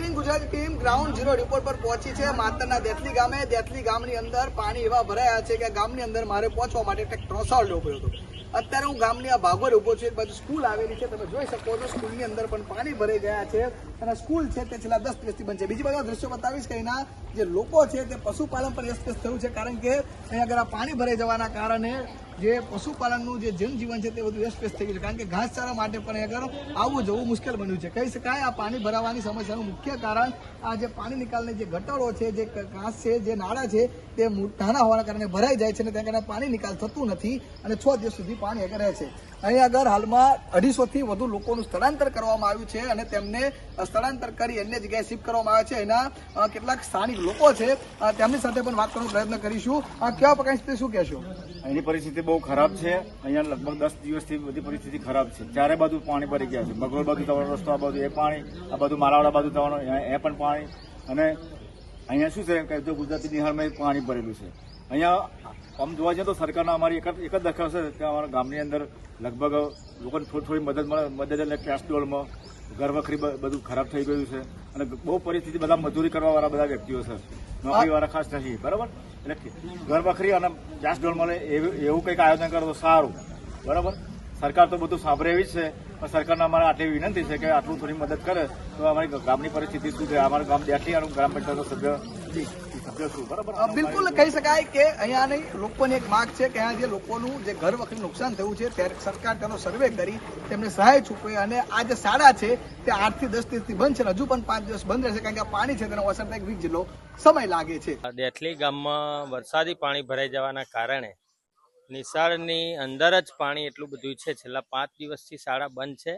Morning Gujarat team ground zero report પર પહોંચી છે માતરના દેથલી ગામે. દેથલી ગામની અંદર પાણી એવા ભરાયા છે કે ગામની અંદર મારે પહોંચવા માટે એક ત્રોસાળ લેવો પડ્યો હતો. અત્યારે હું ગામની આ ભાગોળ ઉભો છું. એક બાજુ સ્કૂલ આવેલી છે, તમે જોઈ શકો છો. સ્કૂલની અંદર પણ પાણી ભરાઈ ગયા છે અને સ્કૂલ છે તે છેલ્લા 10 દિવસથી બંધ છે. બીજી બાજુ દ્રશ્યો બતાવીશ કે અહીંના જે લોકો છે તે પશુપાલન પર અસ્તવ્યસ્ત થયું છે, કારણ કે અહીં આગળ આ પાણી ભરાઈ જવાના કારણે જે પશુપાલનનું જે જનજીવન છે તે બધું અસ્તવ્યસ્ત થઈ ગયું છે, કારણ કે ઘાસચારા માટે પણ આગળ આવવું જવું મુશ્કેલ બન્યું છે. કહી શકાય આ પાણી ભરાવાની સમસ્યાનું મુખ્ય કારણ આ જે પાણી નિકાલની જે ગટરો છે, જે ઘાસ છે, જે નાળા છે તે નાના હોવાના કારણે ભરાઈ જાય છે અને ત્યાં કારણે પાણી નિકાલ થતું નથી અને 6 દિવસ સુધી પાણી આગળ રહે છે. અહીં આગળ હાલમાં 250 થી વધુ લોકોનું સ્થળાંતર કરવામાં આવ્યું છે અને તેમને સ્થળાંતર કરી અન્ય જગ્યાએ શિફ્ટ કરવામાં આવે છે. એના કેટલાક સ્થાનિક લોકો છે, તેમની સાથે પણ વાત કરવાનો પ્રયત્ન કરીશું. કેવા પ્રકારની સ્થિતિ, શું કહેશો? અહીંની પરિસ્થિતિ બહુ ખરાબ છે. અહીંયા લગભગ 10 દિવસથી બધી પરિસ્થિતિ ખરાબ છે. ચારે બાજુ પાણી ભરી ગયા છે. બગોળ બાજુ તમારો રસ્તો, આ બાજુ એ પાણી, આ બાજુ માલાવાડા બાજુ તમારો એ પણ પાણી. અને અહીંયા શું છે કે ગુજરાતી નિહાળમાં પાણી ભરેલું છે. અહીંયા આમ જોવા જઈએ તો સરકારના અમારી એક જ દરખાસ્ત છે કે અમારા ગામની અંદર લગભગ લોકોને થોડી મદદ મળે. મદદ એટલે કેશ ડોલમાં ઘર વખરી બધું ખરાબ થઈ ગયું છે અને બહુ પરિસ્થિતિ બધા મજૂરી કરવાવાળા બધા વ્યક્તિઓ છે, નોકરીવાળા ખાસ નથી. બરાબર, એટલે ઘર વખરી અને ગેસ ડોલ મળે એવું કંઈક આયોજન કરો તો સારું. બરાબર, સરકાર તો બધું સાંભળે એવી જ છે, પણ સરકારને અમારે આટલી વિનંતી છે કે આટલું થોડી મદદ કરે તો અમારી ગામની પરિસ્થિતિ શું છે. અમારું ગામ દેઠલી અને ગ્રામ પંચાયતનો સભ્ય છું. બરાબર, બિલકુલ કહી શકાય કે અહીંયાની લોકોની એક માંગ છે કે અહીંયા જે લોકોનું જે ઘર વખરી નુકસાન થયું છે ત્યારે સરકાર તેનો સર્વે કરી તેમને સહાય ચૂકવે. અને આ જે શાળા છે તે 8 થી 10 દિવસથી બંધ છે, હજુ પણ 5 દિવસ બંધ રહેશે, કારણ કે આ પાણી છે તેનો અસર થાય 20 જેટલો સમય લાગે છે. દેથલી ગામમાં વરસાદી પાણી ભરાઈ જવાના કારણે નિશાળની અંદર જ પાણી એટલું બધું છે. છેલ્લા 5 દિવસથી શાળા બંધ છે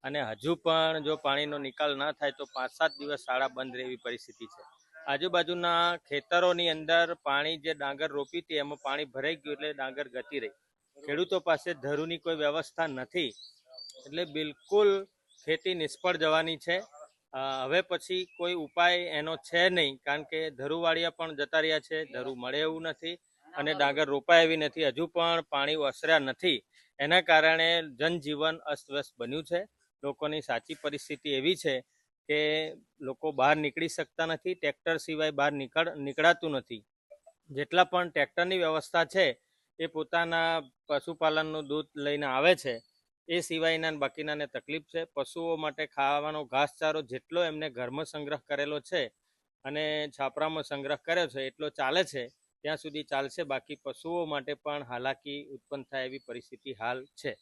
અને હજુ પણ જો પાણીનો નિકાલ ન થાય તો 5-7 દિવસ શાળા બંધ રહે એવી પરિસ્થિતિ છે. આજુબાજુના ખેતરોની અંદર પાણી જે ડાંગર રોપી હતી એમાં પાણી ભરાઈ ગયું એટલે ડાંગર ગતી રહી. ખેડૂતો પાસે ધરુની કોઈ વ્યવસ્થા નથી એટલે બિલકુલ ખેતી નિષ્ફળ જવાની છે. હવે પછી કોઈ ઉપાય એનો છે નહીં, કારણ કે ધરુવાળિયા પણ જતા રહ્યા છે, ધરુ મળે એવું નથી અને ડાંગર રોપાય એવી નથી. હજુ પણ પાણી ઓસર્યા નથી. એના કારણે જનજીવન અસ્તવ્યસ્ત બન્યું છે. લોકોની સાચી પરિસ્થિતિ એવી છે કે લોકો બહાર નીકળી શકતા નથી. ટ્રેક્ટર સિવાય બહાર નીકળાતું નથી. જેટલા પણ ટ્રેક્ટરની વ્યવસ્થા છે એ પોતાના પશુપાલનનું દૂધ લઈને આવે છે, એ સિવાયના બાકીનાને તકલીફ છે. પશુઓ માટે ખાવાનો ઘાસચારો જેટલો એમને ઘરમાં સંગ્રહ કરેલો છે અને છાપરામાં સંગ્રહ કર્યો છે એટલો ચાલે છે ત્યાં સુધી ચાલશે. બાકી પશુઓ માટે પણ હાલાકી ઉત્પન્ન થાય એવી પરિસ્થિતિ હાલ છે.